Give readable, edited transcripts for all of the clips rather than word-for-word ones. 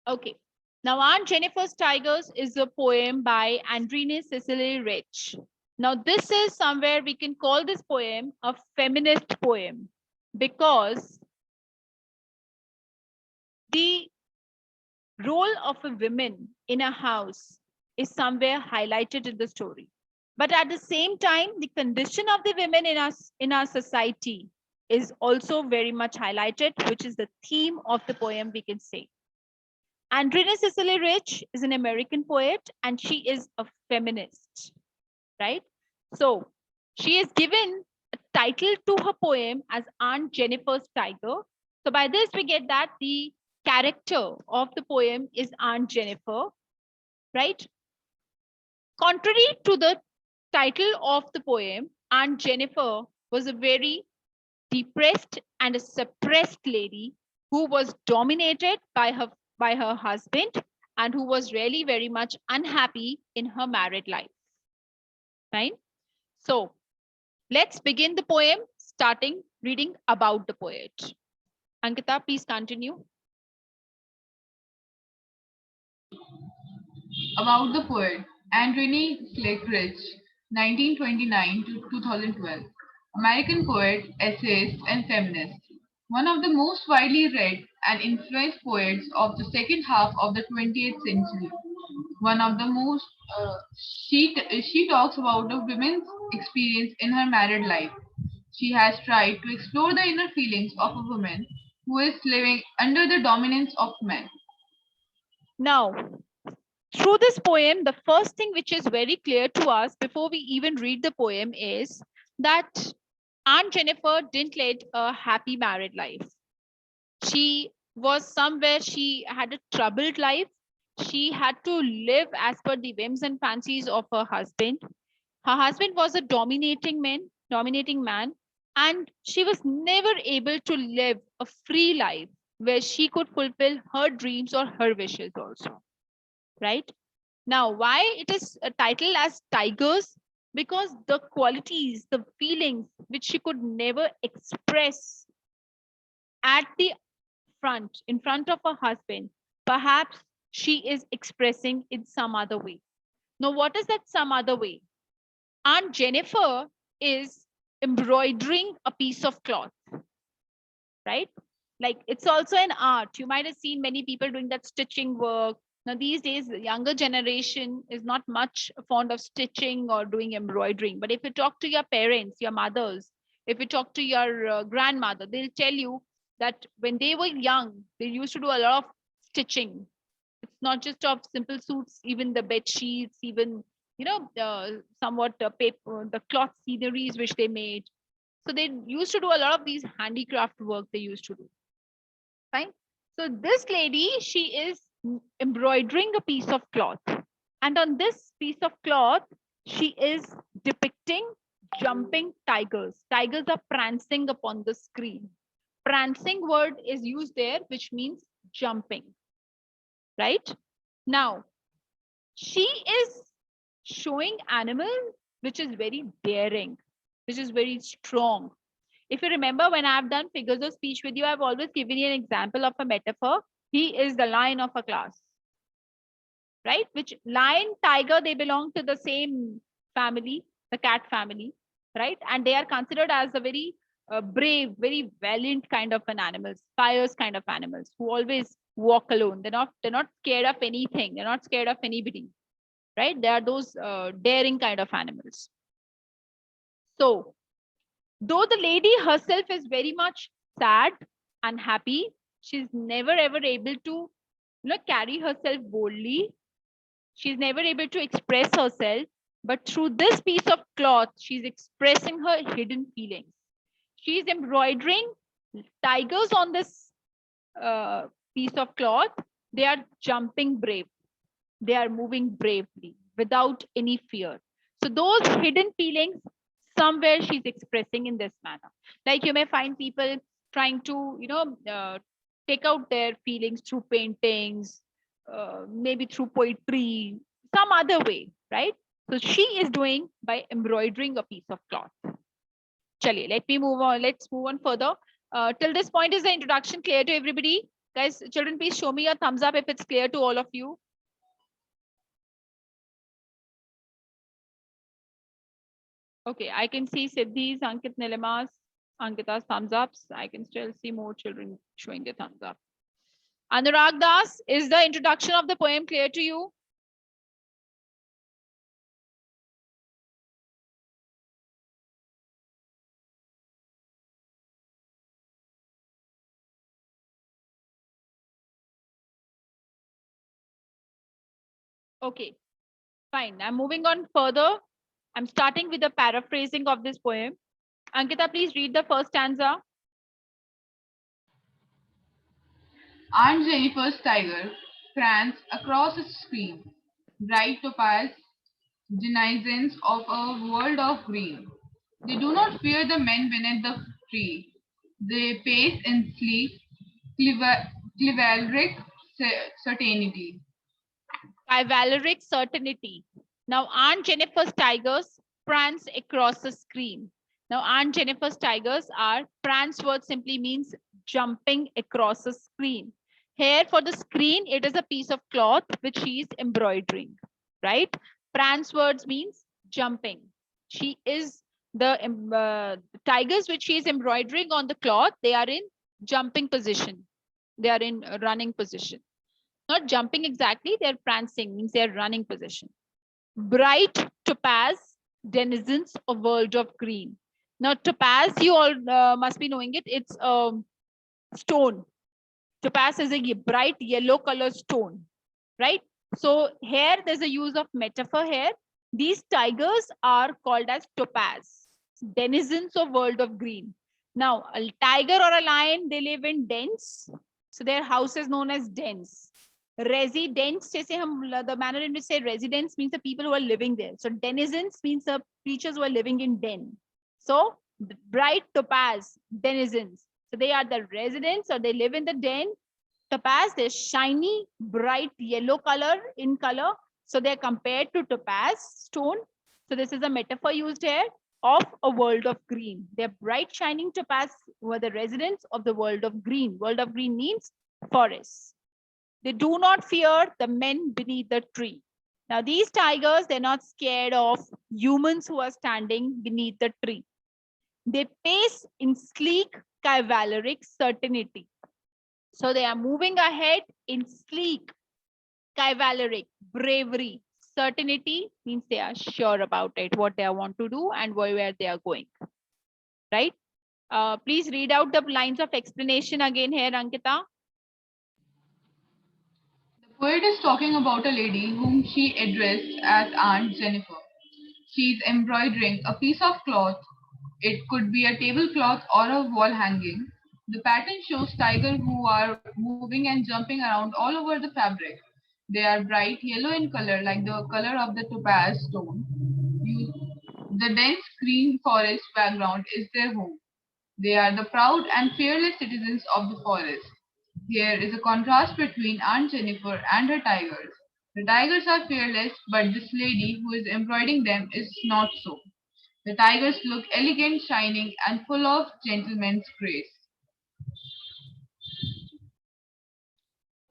Okay. Now, Aunt Jennifer's Tigers is a poem by Andrine Cicely Rich. Now, this is somewhere we can call this poem a feminist poem because the role of a woman in a house is somewhere highlighted in the story. But at the same time, the condition of the women in our society is also very much highlighted, which is the theme of the poem, we can say. Andrina Cicely Rich is an American poet and she is a feminist, right? So she is given a title to her poem as Aunt Jennifer's Tiger. So by this, we get that the character of the poem is Aunt Jennifer, right? Contrary to the title of the poem, Aunt Jennifer was a very depressed and a suppressed lady who was dominated by her husband and who was really very much unhappy in her married life. Right? So let's begin the poem, starting reading about the poet. Ankita, please continue. About the poet Andrene Slick-Rich, 1929 to 2012, American poet, essayist, and feminist. One of the most widely read and influenced poets of the second half of the 20th century. One of the most, she talks about the women's experience in her married life. She has tried to explore the inner feelings of a woman who is living under the dominance of men. Now, through this poem, the first thing which is very clear to us before we even read the poem is that Aunt Jennifer didn't lead a happy married life. She was somewhere, she had a troubled life. She had to live as per the whims and fancies of her husband. Her husband was a dominating man, and she was never able to live a free life where she could fulfill her dreams or her wishes also. Right? Now, why it is a title as Tigers? Because the qualities, the feelings which she could never express at the front, in front of her husband, perhaps she is expressing in some other way. Now, what is that some other way? Aunt Jennifer is embroidering a piece of cloth, right? Like it's also an art. You might have seen many people doing that stitching work. Now, these days, the younger generation is not much fond of stitching or doing embroidering. But if you talk to your parents, your mothers, if you talk to your grandmother, they'll tell you that when they were young, they used to do a lot of stitching. It's not just of simple suits, even the bed sheets, even somewhat paper, the cloth sceneries which they made. So they used to do a lot of these handicraft work they used to do. Fine. So this lady, she is embroidering a piece of cloth. And on this piece of cloth, she is depicting jumping tigers. Tigers are prancing upon the screen. Prancing word is used there, which means jumping. Right? Now, she is showing animal which is very daring, which is very strong. If you remember, when I've done figures of speech with you, I've always given you an example of a metaphor. He is the lion of a class, right? Which lion, tiger, they belong to the same family, the cat family, right? And they are considered as a very brave, very valiant kind of an animals, fierce kind of animals who always walk alone. They're not scared of anything. They're not scared of anybody, right? They are those daring kind of animals. So though the lady herself is very much sad, unhappy, she's never ever able to carry herself boldly. She's never able to express herself. But through this piece of cloth, she's expressing her hidden feelings. She's embroidering tigers on this piece of cloth. They are jumping brave. They are moving bravely without any fear. So those hidden feelings, somewhere she's expressing in this manner. Like you may find people trying to, take out their feelings through paintings, maybe through poetry, some other way, right? So she is doing by embroidering a piece of cloth. Chaliye, let me move on. Let's move on further. Till this point, is the introduction clear to everybody? Guys, children, please show me a thumbs up if it's clear to all of you. Okay, I can see Siddhi's, Ankit, Nilima's, Ankita's thumbs ups. I can still see more children showing their thumbs up. Anurag Das, is the introduction of the poem clear to you? Okay, fine. I'm moving on further. I'm starting with the paraphrasing of this poem. Ankita, please read the first stanza. Aunt Jennifer's tiger prance across a screen, bright topaz, denizens of a world of green. They do not fear the men beneath the tree. They pace in sleek, chivalric certainty. Chivalric certainty. Now, Aunt Jennifer's tigers prance across the screen. Now, Aunt Jennifer's tigers are prance word simply means jumping across the screen. Here for the screen, it is a piece of cloth which she is embroidering, right? Prance words means jumping. She is the tigers which she is embroidering on the cloth. They are in jumping position. They are in running position. Not jumping exactly, they're prancing, means they're running position. Bright topaz, denizens of world of green. Now topaz, you all must be knowing it, it's stone. Topaz is a bright yellow color stone, right? So here there's a use of metaphor here. These tigers are called as topaz, denizens of world of green. Now a tiger or a lion, they live in dens. So their house is known as dens. Residents, the manner in which say residents means the people who are living there. So denizens means the creatures who are living in den. So bright topaz, denizens. So they are the residents or they live in the den. Topaz, they're shiny, bright yellow color in color. So they're compared to topaz stone. So this is a metaphor used here of a world of green. They're bright shining topaz were the residents of the world of green. World of green means forests. They do not fear the men beneath the tree. Now these tigers, they're not scared of humans who are standing beneath the tree. They pace in sleek, chivalric certainty. So they are moving ahead in sleek, chivalric, bravery. Certainty means they are sure about it, what they want to do and where they are going. Right? Please read out the lines of explanation again here, Ankita. The poet is talking about a lady whom she addressed as Aunt Jennifer. She is embroidering a piece of cloth. It could be a tablecloth or a wall hanging. The pattern shows tigers who are moving and jumping around all over the fabric. They are bright yellow in color, like the color of the topaz stone. The dense green forest background is their home. They are the proud and fearless citizens of the forest. Here is a contrast between Aunt Jennifer and her tigers. The tigers are fearless, but this lady who is embroidering them is not so. The tigers look elegant, shining, and full of gentleman's grace.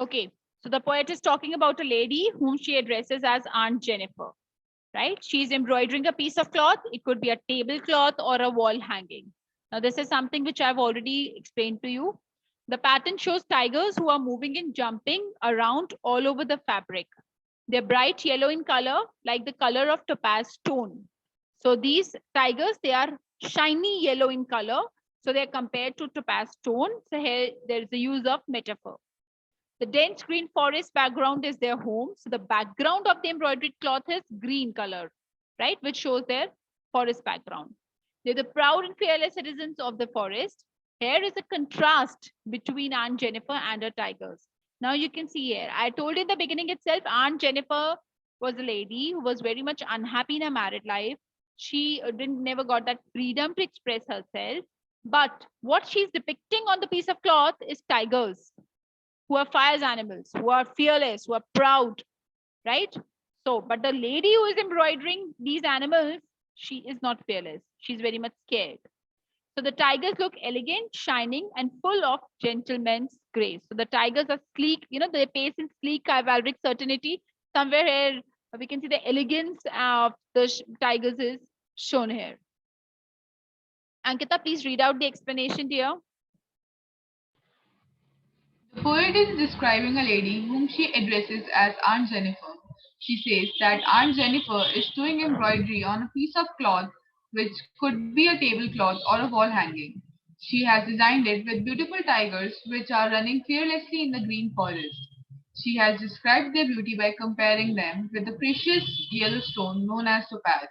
Okay, so the poet is talking about a lady whom she addresses as Aunt Jennifer, right? She's embroidering a piece of cloth. It could be a tablecloth or a wall hanging. Now, this is something which I've already explained to you. The pattern shows tigers who are moving and jumping around all over the fabric. They're bright yellow in color, like the color of topaz stone. So these tigers, they are shiny yellow in color. So they're compared to topaz stone. So here there is a use of metaphor. The dense green forest background is their home. So the background of the embroidered cloth is green color, right? Which shows their forest background. They're the proud and fearless citizens of the forest. Here is a contrast between Aunt Jennifer and her tigers. Now you can see here, I told in the beginning itself, Aunt Jennifer was a lady who was very much unhappy in her married life. She didn't never got that freedom to express herself. But what she's depicting on the piece of cloth is tigers who are fierce animals, who are fearless, who are proud, right? So, but the lady who is embroidering these animals, she is not fearless. She's very much scared. So the tigers look elegant, shining, and full of gentleman's grace. So the tigers are sleek, they pace in sleek chivalric certainty. Somewhere here we can see the elegance of the tigers is shown here. Ankita, please read out the explanation here. The poet is describing a lady whom she addresses as Aunt Jennifer. She says that Aunt Jennifer is doing embroidery on a piece of cloth which could be a tablecloth or a wall hanging. She has designed it with beautiful tigers which are running fearlessly in the green forest. She has described their beauty by comparing them with the precious yellow stone known as topaz.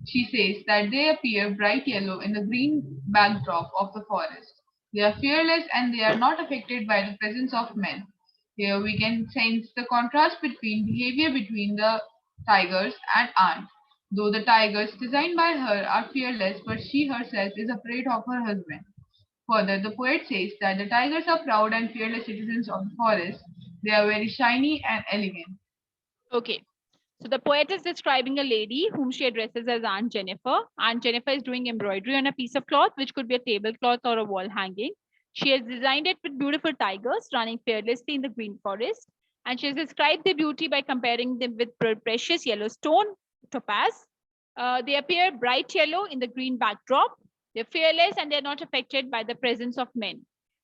She says that they appear bright yellow in the green backdrop of the forest. They are fearless and they are not affected by the presence of men. Here we can sense the contrast between behavior between the tigers and Aunt. Though the tigers designed by her are fearless, but she herself is afraid of her husband. Further, the poet says that the tigers are proud and fearless citizens of the forest. They are very shiny and elegant. Okay. So the poet is describing a lady whom she addresses as Aunt Jennifer. Aunt Jennifer is doing embroidery on a piece of cloth, which could be a tablecloth or a wall hanging. She has designed it with beautiful tigers running fearlessly in the green forest. And she has described the beauty by comparing them with precious yellow stone, topaz. They appear bright yellow in the green backdrop. They're fearless and they're not affected by the presence of men.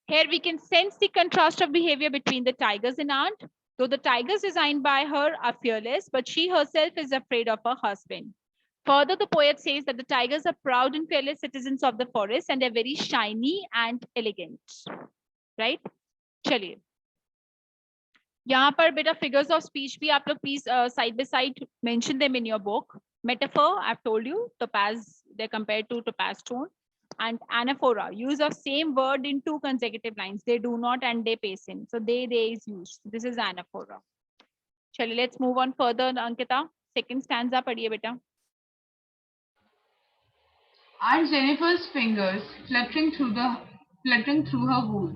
Here we can sense the contrast of behavior between the tigers and Aunt. Though the tigers designed by her are fearless, but she herself is afraid of her husband. Further, the poet says that the tigers are proud and fearless citizens of the forest and they're very shiny and elegant. Right? चलिए यहाँ पर बेटा figures of speech भी आप लोग please side by side mention them in your book. Metaphor, I've told you, topaz, they're compared to topaz stone. And anaphora, use of same word in two consecutive lines. They do not and they pace in. So they is used. This is anaphora. Chale, let's move on further, Ankita. Second stanza padhiye beta. Aunt Jennifer's fingers fluttering through her wool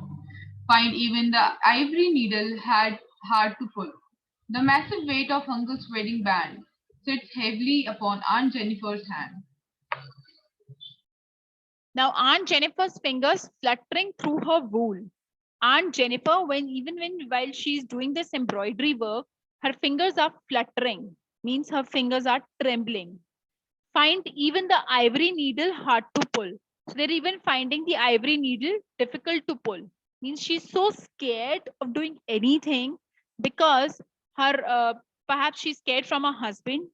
find even the ivory needle hard to pull. The massive weight of Uncle's wedding band sits heavily upon Aunt Jennifer's hand. Now, Aunt Jennifer's fingers fluttering through her wool. Aunt Jennifer, when while she's doing this embroidery work, her fingers are fluttering, means her fingers are trembling. Find even the ivory needle hard to pull. So they're even finding the ivory needle difficult to pull. Means she's so scared of doing anything because her perhaps she's scared from her husband,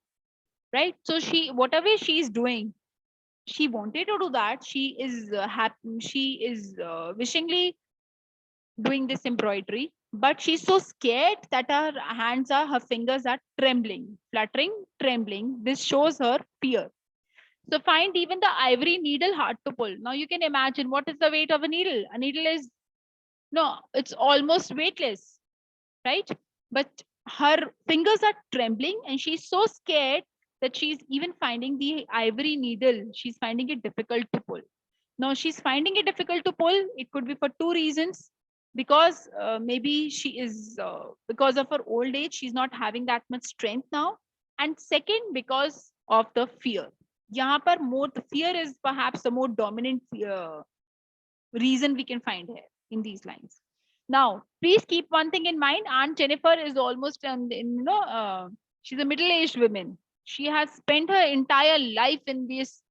right? So she whatever she's doing, she wanted to do that. She is happy. She is wishingly doing this embroidery, but she's so scared that her fingers are trembling, fluttering, trembling. This shows her fear. So find even the ivory needle hard to pull. Now you can imagine what is the weight of a needle. A needle is no, it's almost weightless, right? But her fingers are trembling and she's so scared that she's even finding the ivory needle. She's finding it difficult to pull. Now she's finding it difficult to pull. It could be for two reasons. Because maybe she is, because of her old age, she's not having that much strength now. And second, because of the fear. यहाँ पर more the fear is perhaps the more dominant reason we can find here in these lines. Now, please keep one thing in mind. Aunt Jennifer is almost, she's a middle-aged woman. She has spent her entire life in this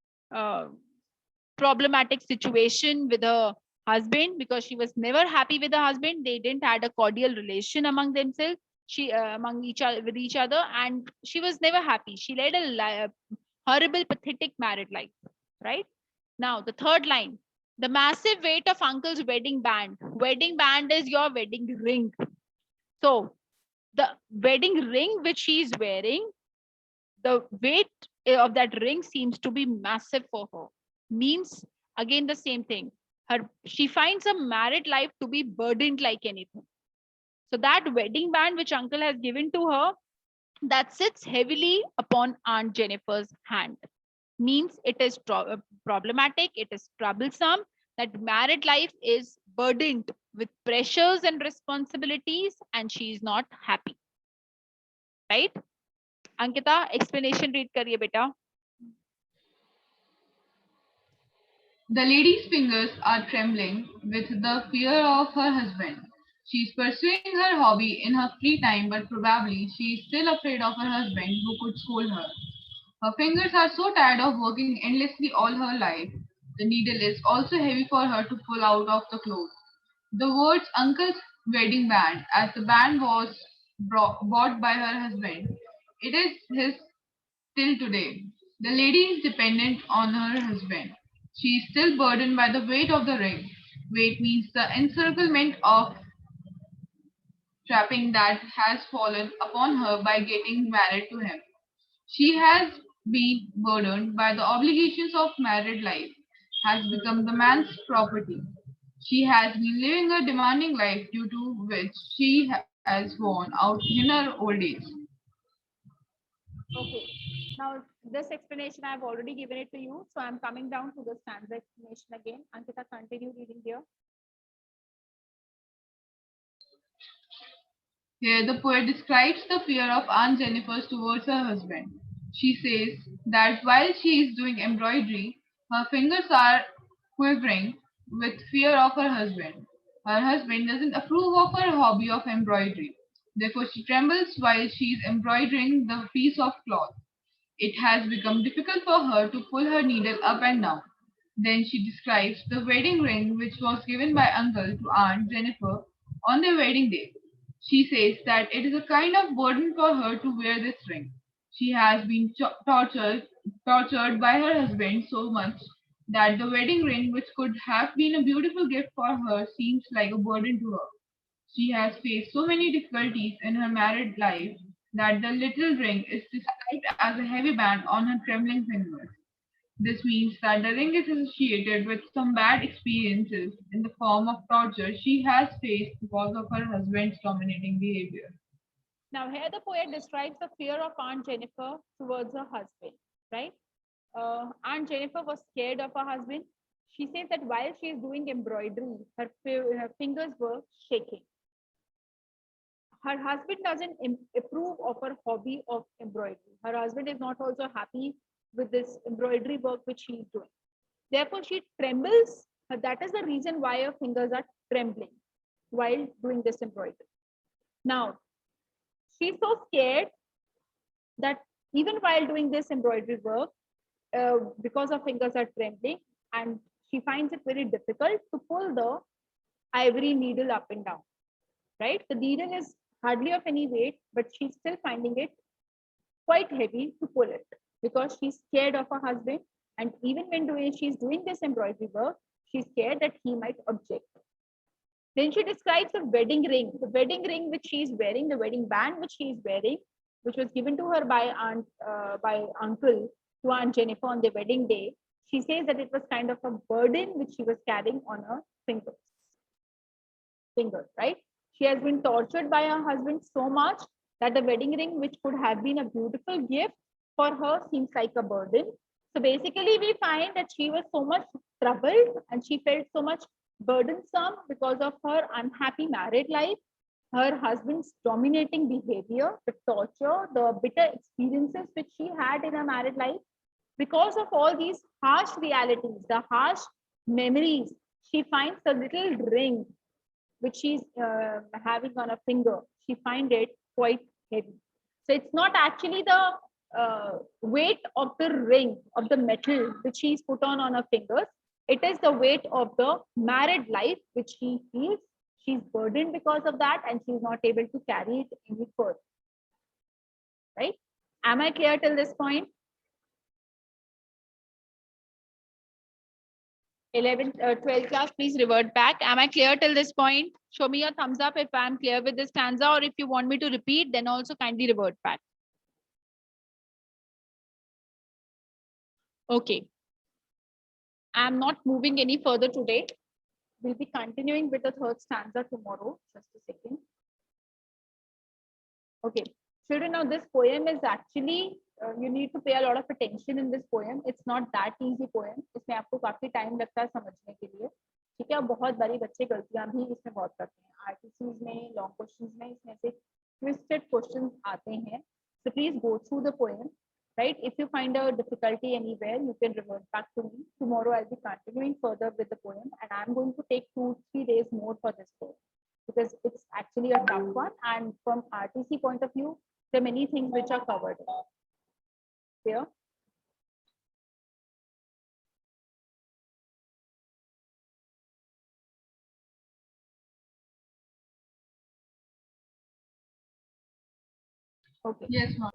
problematic situation with her husband because she was never happy with her husband. They didn't had a cordial relation among themselves. She among each other with each other, and she was never happy. She led a horrible, pathetic married life. Right now, the third line: the massive weight of uncle's wedding band. Wedding band is your wedding ring. So the wedding ring which she is wearing, the weight of that ring seems to be massive for her. Means again the same thing. She finds a married life to be burdened like anything. So that wedding band which uncle has given to her, that sits heavily upon Aunt Jennifer's hand. Means it is problematic, it is troublesome, that married life is burdened with pressures and responsibilities and she is not happy. Right? Ankita, explanation read kariye beta. The lady's fingers are trembling with the fear of her husband. She's pursuing her hobby in her free time, but probably she is still afraid of her husband who could scold her. Her fingers are so tired of working endlessly all her life. The needle is also heavy for her to pull out of the cloth. The words Uncle's wedding band, as the band was bought by her husband, it is his till today. The lady is dependent on her husband. She is still burdened by the weight of the ring. Weight means the encirclement of trapping that has fallen upon her by getting married to him. She has been burdened by the obligations of married life, has become the man's property. She has been living a demanding life due to which she has worn out in her old age. Okay. Now, this explanation I've already given it to you. So I'm coming down to the stanza explanation again. Ankita, continue reading here. Here, the poet describes the fear of Aunt Jennifer towards her husband. She says that while she is doing embroidery, her fingers are quivering with fear of her husband. Her husband doesn't approve of her hobby of embroidery. Therefore, she trembles while she is embroidering the piece of cloth. It has become difficult for her to pull her needle up and down. Then she describes the wedding ring which was given by uncle to Aunt Jennifer on their wedding day. She says that it is a kind of burden for her to wear this ring. She has been tortured by her husband so much that the wedding ring, which could have been a beautiful gift for her, seems like a burden to her. She has faced so many difficulties in her married life that the little ring is described as a heavy band on her trembling fingers. This means that the ring is associated with some bad experiences in the form of torture she has faced because of her husband's dominating behavior. Now, here the poet describes the fear of Aunt Jennifer towards her husband, right? Aunt Jennifer was scared of her husband. She says that while she is doing embroidery, her fingers were shaking. Her husband doesn't approve of her hobby of embroidery. Her husband is not also happy with this embroidery work which she is doing. Therefore, she trembles. That is the reason why her fingers are trembling while doing this embroidery. Now, she's so scared that even while doing this embroidery work, because her fingers are trembling, and she finds it very difficult to pull the ivory needle up and down, right? The needle is hardly of any weight, but she's still finding it quite heavy to pull it because she's scared of her husband. And even when she's doing this embroidery work, she's scared that he might object. Then she describes the wedding ring which she is wearing, the wedding band which she is wearing, which was given to her by uncle to Aunt Jennifer on their wedding day. She says that it was kind of a burden which she was carrying on her fingers, right? She has been tortured by her husband so much that the wedding ring, which could have been a beautiful gift for her, seems like a burden. So basically, we find that she was so much troubled and she felt so much burdensome because of her unhappy married life, her husband's dominating behavior, the torture, the bitter experiences which she had in her married life. Because of all these harsh realities, the harsh memories, she finds a little ring which she's having on a finger. She finds it quite heavy. So it's not actually the weight of the ring of the metal which she's put on her fingers. It is the weight of the married life which she feels she's burdened because of that, and she's not able to carry it any further. Right? Am I clear till this point? 11th, 12th class, please revert back. Am I clear till this point? Show me a thumbs up if I'm clear with this stanza, or if you want me to repeat, then also kindly revert back. Okay. I'm not moving any further today. We'll be continuing with the third stanza tomorrow. Just a second. Okay. Children, now this poem is actually, you need to pay a lot of attention in this poem. It's not that easy poem. इसमें आपको काफी time लगता है समझने के लिए. ठीक है, बहुत बड़ी बच्चे गलतियां भी इसमें बहुत करते हैं. RTCs में, long questions में इसमें से twisted questions आते हैं. So please go through the poem. Right? If you find a difficulty anywhere, you can revert back to me. Tomorrow I'll be continuing further with the poem, and I'm going to take 2-3 days more for this poem. because it's actually a tough one. And from RTC point of view, there are many things which are covered here. Okay. Yes, ma'am.